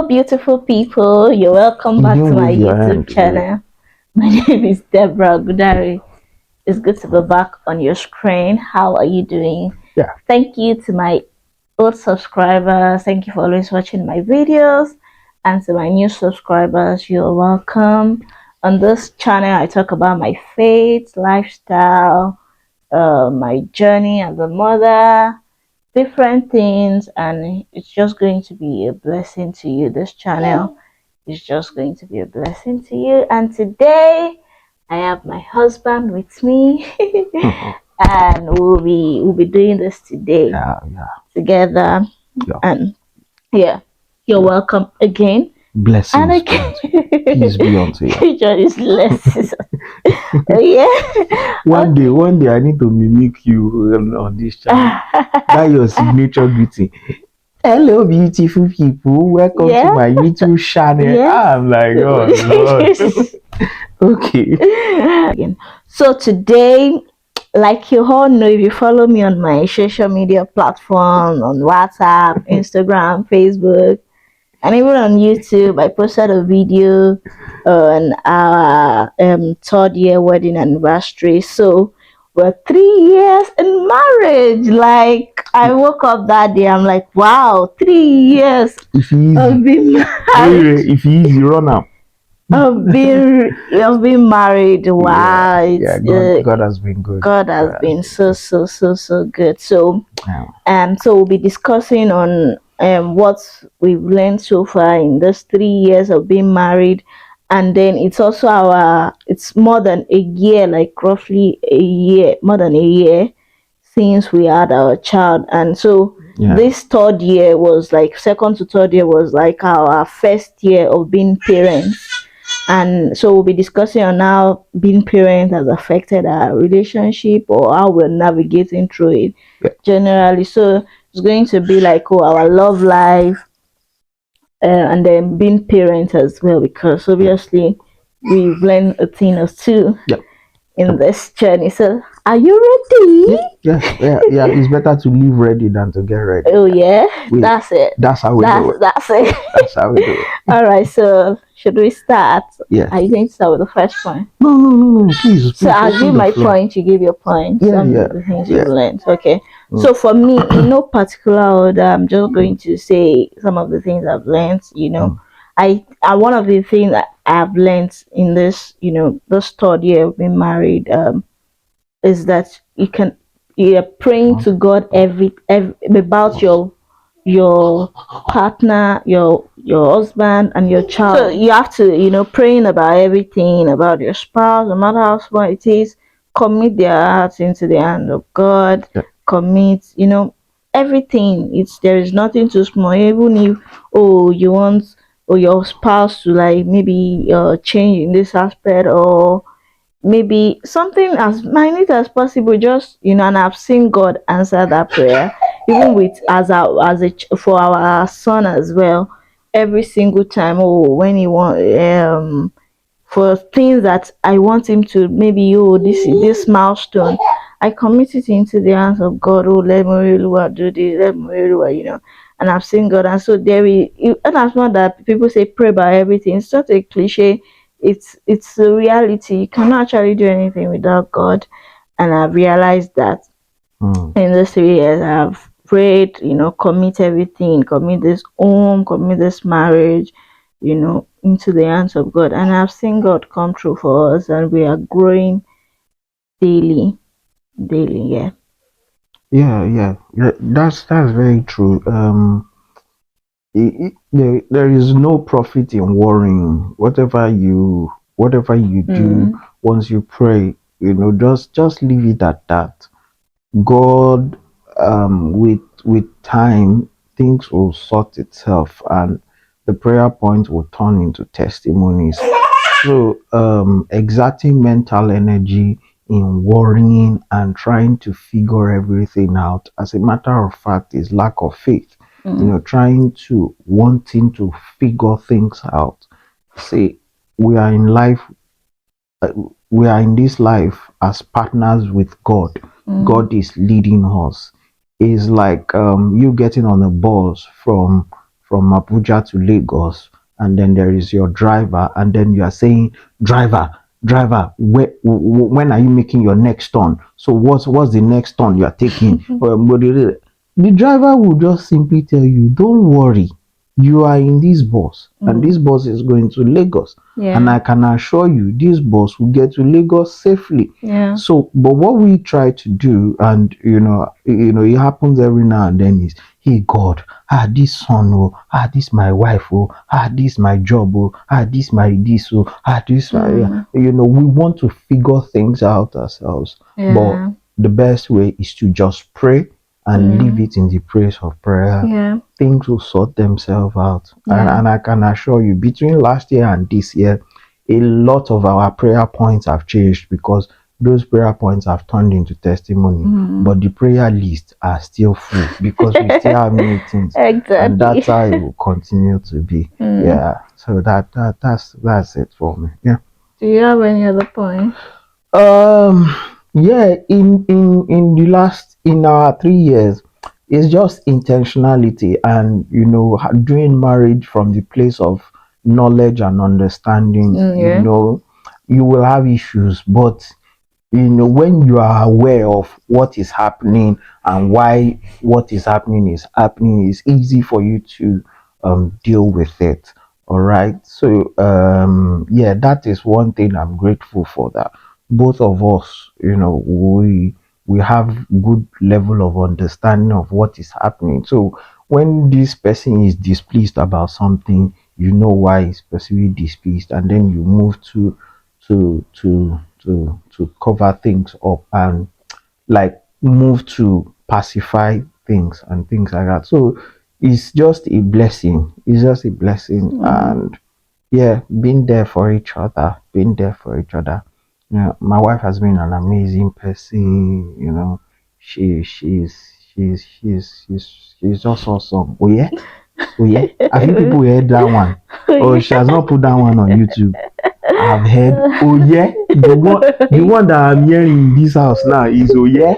Hello, beautiful people. You're welcome back to my YouTube channel. My name is Deborah Gudari. It's good to be back on your screen. How are you doing? Yeah. Thank you to my old subscribers. Thank you for always watching my videos. And to my new subscribers, you're welcome. On this channel, I talk about my faith, lifestyle, my journey as a mother, different things, and it's just going to be a blessing to you. This channel is just going to be a blessing to you. And today I have my husband with me and we'll be doing this today together. And yeah, you're welcome again. Blessings. And again, peace be unto you. Yeah. One day I need to mimic you on this channel. That your signature greeting. Hello, beautiful people. Welcome to my YouTube channel. I'm like, oh Lord. Okay. So today, like you all know, if you follow me on my social media platform, on WhatsApp, Instagram, Facebook, and even on YouTube, I posted a video on our third year wedding anniversary. So we're 3 years in marriage. Like, I woke up that day, I'm like, wow, 3 years of being married. If you easy, run out. I've been married. Wow. God has been good. God has been so good. So so we'll be discussing on what we've learned so far in those 3 years of being married. And then it's also it's more than a year, like roughly a year, more than a year since we had our child. And so this third year was like, second to third year was like our first year of being parents. And so we'll be discussing on how being parent has affected our relationship or how we're navigating through it generally. So it's going to be like our love life and then being parent as well, because obviously we've learned a thing or two in this journey. So are you ready? Yeah. It's better to live ready than to get ready. Oh yeah, that's it. That's how we do it. That's it. That's how we do it. All right, so should we start? Yes. Are you going to start with the first point? No, please. So I'll give my point, you give your point. The things you've learned. Okay. So for me, in no particular order, I'm just going to say some of the things I've learned. I one of the things that I've learned in this, this third year of being married, is that you're praying to God every about your partner, your husband and your child. So you have to, praying about everything, about your spouse, no matter how small it is, commit their hearts into the hand of God. Commit, everything. There is nothing too small. Even if you want your spouse to like maybe change in this aspect, or maybe something as minute as possible, just and I've seen God answer that prayer, even with for our son as well, every single time. When he want for things that I want him to, maybe this milestone, I commit it into the hands of God. Let me really do this, let me really and I've seen God. And so and that's not that people say pray about everything. It's not a cliche. It's a reality. You cannot actually do anything without God. And I've realized that in these 3 years I've prayed, commit everything, commit this home, commit this marriage, into the hands of God. And I've seen God come through for us, and we are growing daily. Yeah. That's very true. There is no profit in worrying. Whatever you do, once you pray, just leave it at that. God, with time, things will sort itself, and the prayer point will turn into testimonies. So, exerting mental energy in worrying and trying to figure everything out, as a matter of fact, is lack of faith. Wanting to figure things out. See, we are in life. We are in this life as partners with God. God is leading us. It's like you getting on a bus from from Abuja to Lagos, and then there is your driver, and then you are saying, driver, driver, when are you making your next turn? So what's the next turn you are taking? The driver will just simply tell you, don't worry, you are in this bus, and this bus is going to Lagos. And I can assure you, this bus will get to Lagos safely. So, but what we try to do, and it happens every now and then, is, hey God, this son, oh, this my wife, oh, this my job, oh, this my this, oh, this my, we want to figure things out ourselves. But the best way is to just pray and leave it in the praise of prayer. Things will sort themselves out. And I can assure you, between last year and this year, a lot of our prayer points have changed, because those prayer points have turned into testimony. But the prayer lists are still full, because we still have new things. Exactly. And that's how it will continue to be. Yeah. So that's it for me. Yeah. Do you have any other point? Yeah, in the last, in our 3 years, it's just intentionality, and doing marriage from the place of knowledge and understanding. You will have issues, but when you are aware of what is happening and why what is happening is happening, it's easy for you to deal with it. All right. So yeah, that is one thing I'm grateful for, that both of us, we have good level of understanding of what is happening. So when this person is displeased about something, you know why he's specifically displeased, and then you move to cover things up, and like move to pacify things and things like that. So it's just a blessing. It's just a blessing. And yeah, being there for each other, my wife has been an amazing person. She's just awesome. Oh yeah. I think people heard that one. Oh, she has not put that one on YouTube. I've heard, oh yeah, the one that I'm hearing in this house now is, oh yeah.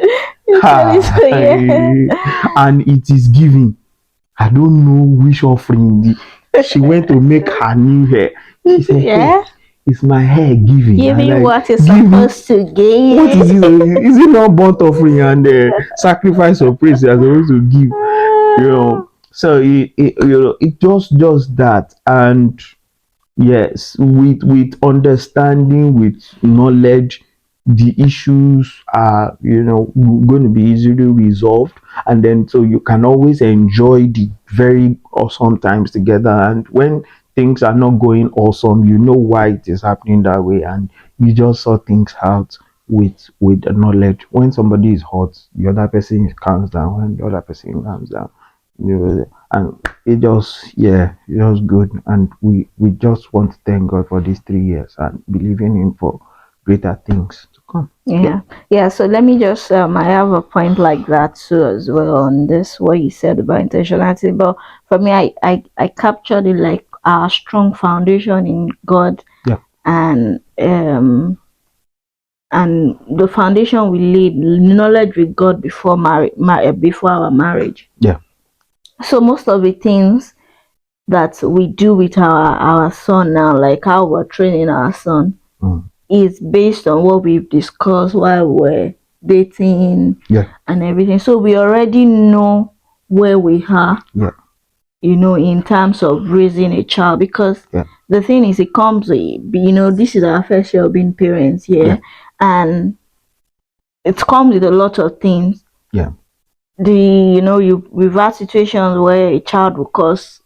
And it is giving. I don't know which offering. She went to make her new hair. She said, hey, is my hair giving? Giving what is supposed to give. What is it? Is it not burnt offering and sacrifice of praise you are supposed to give? So it just does that. And yes, with understanding, with knowledge, the issues are going to be easily resolved, and then so you can always enjoy the very awesome times together. And when things are not going awesome, you know why it is happening that way, and you just sort things out with the knowledge. When somebody is hot, the other person calms down. When the other person calms down, and it just good. And we just want to thank God for these 3 years and believe in Him for greater things to come. Yeah. So let me just I have a point like that too as well on this, what you said about intentionality. But for me, I captured it like a strong foundation in God. And the foundation we laid, knowledge with God before before our marriage. So most of the things that we do with our son now, like how we're training our son, is based on what we've discussed while we're dating and everything. So we already know where we are, in terms of raising a child, because the thing is, it comes, this is our first year of being parents, and it comes with a lot of things. We've had situations where a child will cause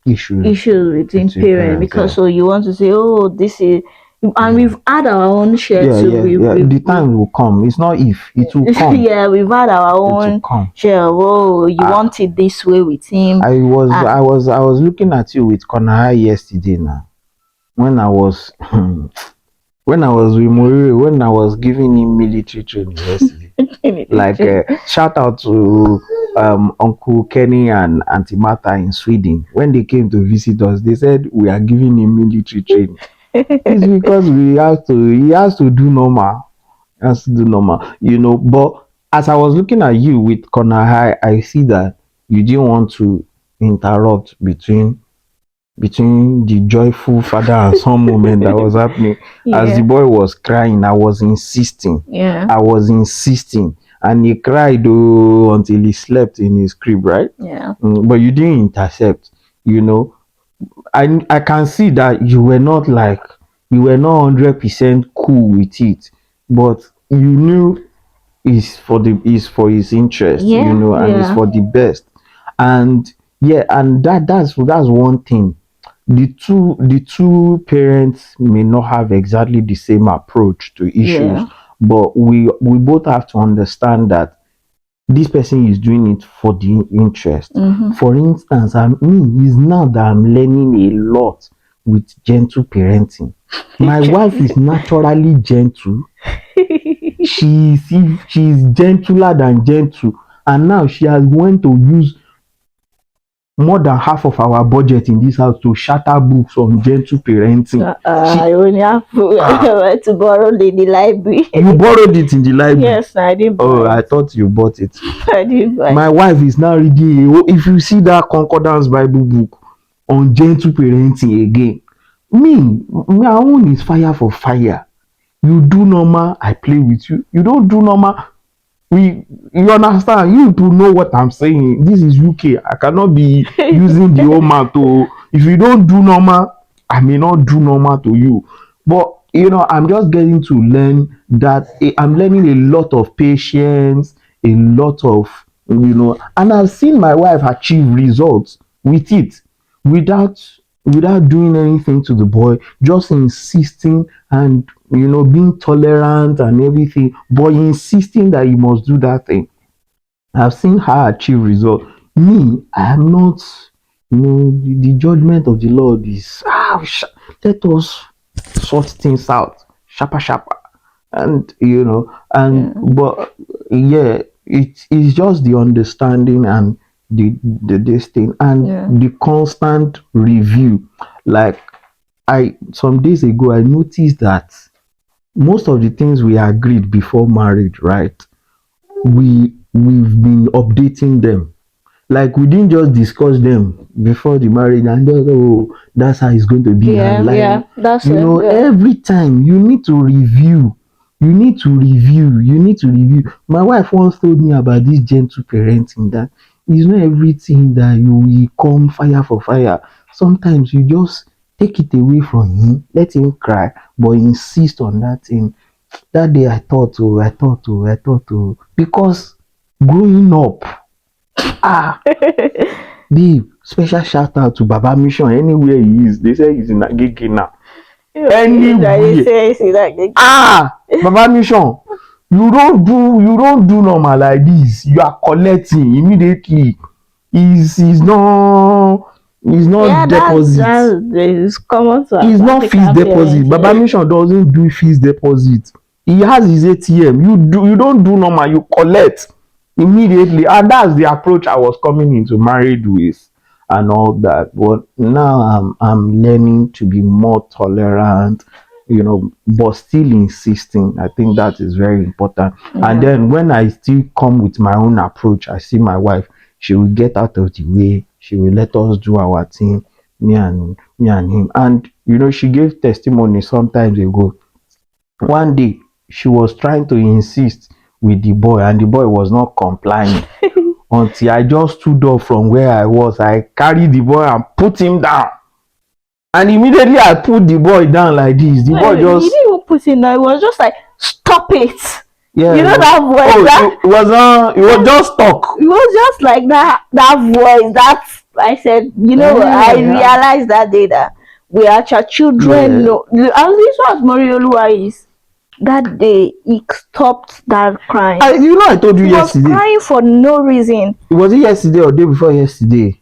issues between parents, because so you want to say, oh, this is, and we've had our own share too. The time will come. It's not if, it will come. We've had our own share. Oh, you want it this way with him. I was looking at you with Konahai yesterday now, when I was when I was giving him military training yesterday. Like shout out to Uncle Kenny and Auntie Martha in Sweden. When they came to visit us, they said we are giving him military training. It's because he has to do normal. But as I was looking at you with Konahai, I see that you didn't want to interrupt between the joyful father and son moment that was happening. As the boy was crying, I was insisting. Yeah. I was insisting. And he cried until he slept in his crib, right? Yeah. But you didn't intercept, you know. I can see that you were not 100% cool with it, but you knew is for his interest, Yeah. and it's Yeah. for the best. And yeah, and that's one thing. The two parents may not have exactly the same approach to issues, Yeah. but we both have to understand that this person is doing it for the interest. For instance, is now that I'm learning a lot with gentle parenting. My wife is naturally gentle. She's gentler than gentle, and now she has went to use more than half of our budget in this house to shatter books on gentle parenting. I only have to borrow the library. You borrowed it in the library? Yes, I didn't buy Oh, it. I thought you bought it. I didn't buy My wife is now reading. If you see that Concordance Bible book on gentle parenting again, my own is fire for fire. You do normal, I play with you. You don't do normal, you understand? You to know what I'm saying. This is UK. I cannot be using the old mouth to. If you don't do normal, I may not do normal to you. But I'm just getting to learn that I'm learning a lot of patience, a lot of and I've seen my wife achieve results with it without doing anything to the boy, just insisting and being tolerant and everything, but insisting that you must do that thing. I've seen her achieve results. Me, I am not, the judgment of the Lord is, let us sort things out, sharper, sharper. And, but yeah, it's just the understanding and the this thing and the constant review. Like, some days ago, I noticed that most of the things we agreed before marriage, right? We've been updating them. Like we didn't just discuss them before the marriage and just that's how it's going to be. Yeah, And like that's every time you need to review. You need to review. My wife once told me about this gentle parenting that it's not everything that you will come fire for fire. Sometimes you just take it away from him, let him cry, but insist on that thing. That day I thought, because growing up, babe, special shout out to Baba Mission anywhere he is. They say he's in Agege now. Anywhere. Baba Mission, you don't do normal like this. You are collecting immediately. He's not deposit. It's common to It's not fixed deposit. Baba Mission doesn't do fixed deposit. He has his ATM. You don't do normal. You collect immediately, and that's the approach I was coming into married with, and all that. But now I'm learning to be more tolerant, but still insisting. I think that is very important. And then when I still come with my own approach, I see my wife. She will get out of the way. She will let us do our thing, me and him. And she gave testimony sometimes ago. One day she was trying to insist with the boy, and the boy was not complying. Until I just stood up from where I was, I carried the boy and put him down. And immediately I put the boy down like this. The boy just. You didn't even put him down. It was just like, stop it. Yeah, that voice. It was just talk. It was just like that voice. That I said, I realized that day that we are children. No, and this was Morioluwa is. That day he stopped that crying. I told you yesterday. He was crying for no reason. Was it yesterday or day before yesterday?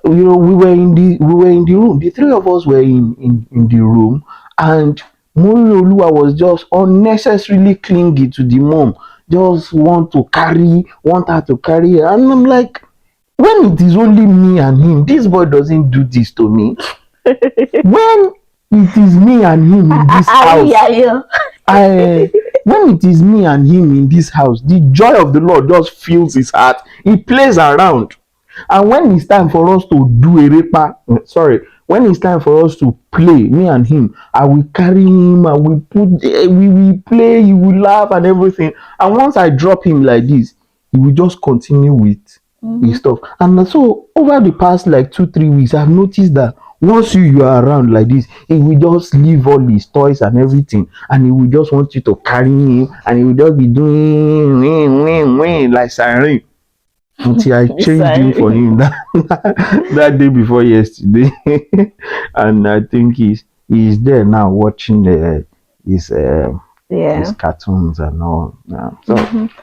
We were in the room. The three of us were in the room, and Morioluwa was just unnecessarily clingy to the mom. Just want her to carry her. And I'm like, when it is only me and him, this boy doesn't do this to me. When it is me and him in this house, when it is me and him in this house, the joy of the Lord just fills his heart. He plays around. And when it's time for us to do a repa, when it's time for us to play, me and him, I will carry him and we will play, he will laugh and everything. And once I drop him like this, he will just continue with his stuff. And so over the past like 2-3 weeks, I've noticed that once you are around like this, he will just leave all his toys and everything, and he will just want you to carry him, and he will just be doing like siren until I changed him for him that day before yesterday. And I think he's there now watching his his cartoons and all. Yeah.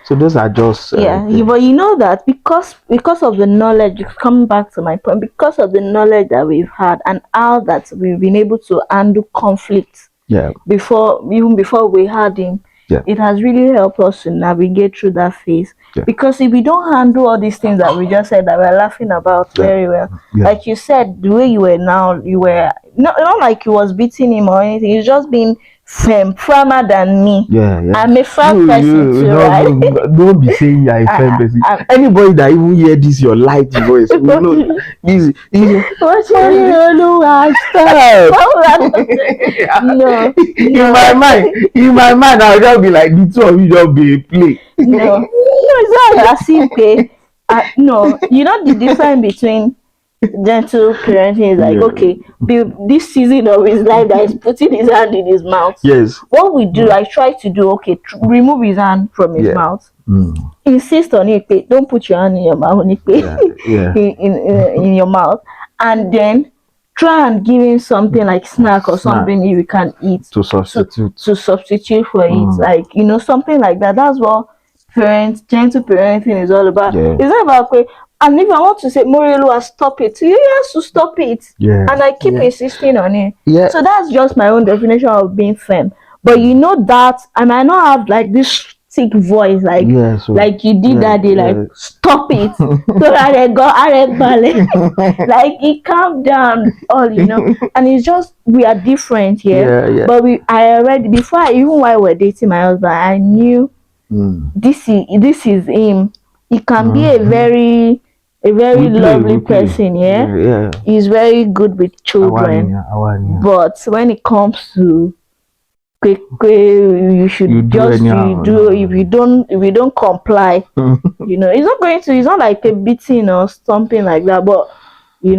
So those are just but you know that because of the knowledge, coming back to my point, because of the knowledge that we've had and how that we've been able to handle conflict before we had him, it has really helped us to navigate through that phase. Because if we don't handle all these things that we just said that we're laughing about very well, like you said, the way you were now, you were not like you was beating him or anything, it's just being firmer than me. I'm a firm person too, right? Don't be saying you're a firm person. Anybody that even hear this your light voice will know he's no. In my mind I'll just be like, the two of you just be a play. No, it's not as if no, you know the difference between gentle parenting is like, okay, this season of his life that he's putting his hand in his mouth. What we do, I try to do, okay, remove his hand from his mouth. Insist on it, don't put your hand in your mouth, in your mouth, and then try and give him something like snack or something you can eat to substitute for it, like something like that. That's what gentle parenting is all about. It's not about and if I want to say Morielu, stop it, you have to stop it. And I keep insisting on it. So that's just my own definition of being firm. But you know that I might not have like this thick voice like you did that day, like stop it. So that I go like it calm down all, and it's just we are different here. But I already even while we're dating my husband, I knew this is him. He can be a very lovely person, he's very good with children. But when it comes to you should do if you don't comply, it's not like a beating or something like that, but he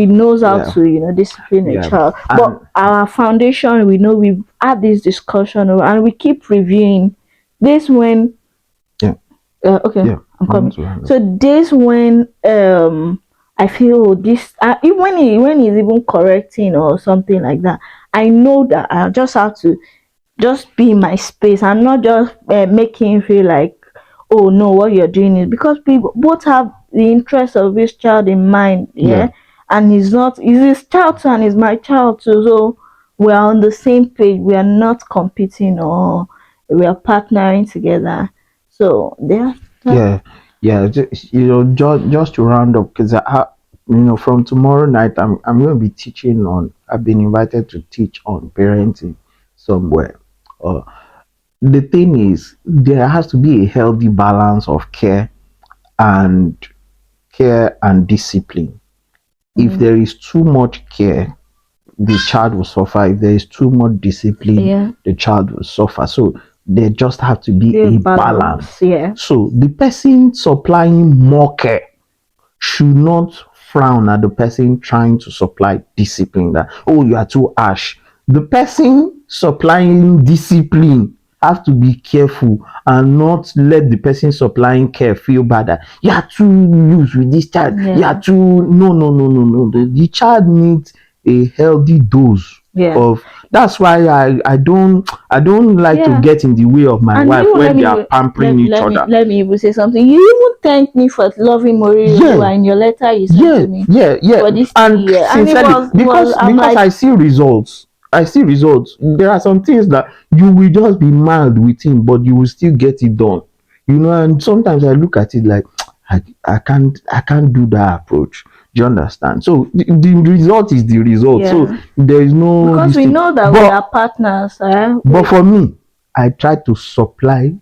knows how to discipline a child. But our foundation, we know we've had this discussion and we keep reviewing this when I'm coming. So this when I feel this even when he's even correcting or something like that, I know that I just have to just be in my space and not just making him feel like, oh no, what you're doing is because we both have the interest of this child in mind, and he's his child too and he's my child too, so we're on the same page. We are not competing or we are partnering together. So just to round up, because from tomorrow night I'm going to be teaching on. I've been invited to teach on parenting somewhere. The thing is, there has to be a healthy balance of care and discipline. If there is too much care, the child will suffer. If there is too much discipline, the child will suffer. So there just have to be a balance. So the person supplying more care should not frown at the person trying to supply discipline, that, oh, you are too harsh. The person supplying discipline has to be careful and not let the person supplying care feel bad that you are too loose with this child. You are too no. The child needs a healthy dose of. That's why I don't like to get in the way of my wife when they are pampering each other. Let me even say something. You even thanked me for loving Morielu in your letter you sent to me. For this year. Sincerely, because I see results. There are some things that you will just be mild with him, but you will still get it done. And sometimes I look at it like I can't do that approach. Do you understand? So the result is the result. So there is no, because we know that we are partners. But for me, I try to supply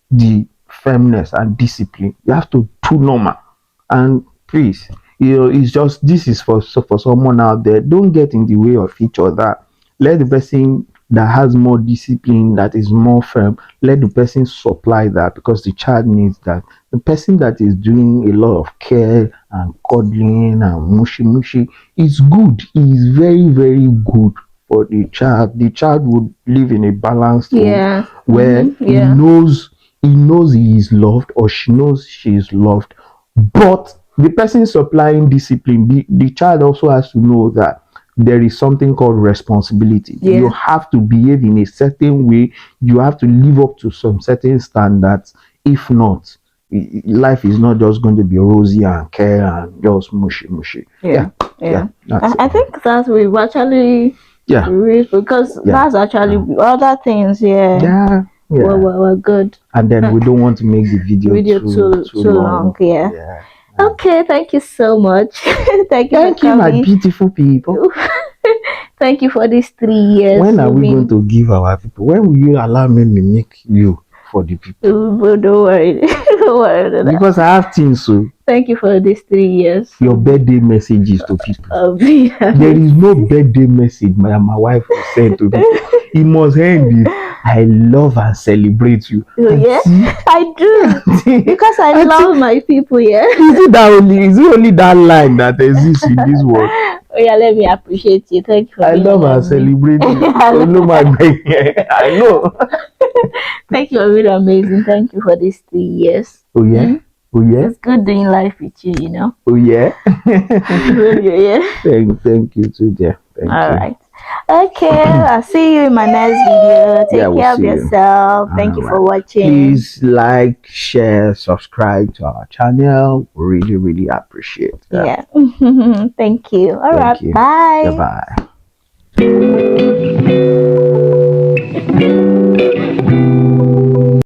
the firmness and discipline. You have to do normal. And please, it's just, this is for someone out there. Don't get in the way of each other. Let the person that has more discipline, that is more firm, let the person supply that, because the child needs that. The person that is doing a lot of care and cuddling and mushy mushy is good. Is very, very good for the child. The child would live in a balanced home Yeah. where Yeah. he knows he is loved, or she knows she is loved. But the person supplying discipline, the child also has to know that there is something called responsibility. You Yeah. have to behave in a certain way. You have to live up to some certain standards. If not, life is not just going to be rosy and care and just mushy mushy. Yeah. Yeah. That's I think that we've actually yeah, reached, because that's actually other things. Yeah. yeah, yeah. We're good. And then we don't want to make the video Video too too long. long. Yeah. Yeah. Okay. Thank you so much. Thank you for Thank you, my coming. beautiful people. Thank you for these 3 years. When are we going to give our people? When will you allow me to mimic you for the people? Don't worry. Don't worry. Because I have things, so Thank you for these 3 years. your birthday messages to people. Yeah. There is no birthday message my wife will send to people. It must end with, I love and celebrate you. Yeah, I do. Because I love my people, yeah. Is it only that line that exists in this world? Oh yeah, let me appreciate you. Thank you for I being love and amazing. celebrate you. Oh, no, my baby. I know. Thank you for being amazing. Thank you for these 3 years. Oh yeah. Oh yeah. It's good doing life with you, you know. Oh yeah. Yeah. Thank you too, dear. Thank All you. right. Okay, I'll see you in my next video. Take We'll care of see you. yourself. Thank you All for right. watching. Please like, share, subscribe to our channel. We really, really appreciate that. Yeah. Thank you. All right. Thank you. Bye. Bye bye.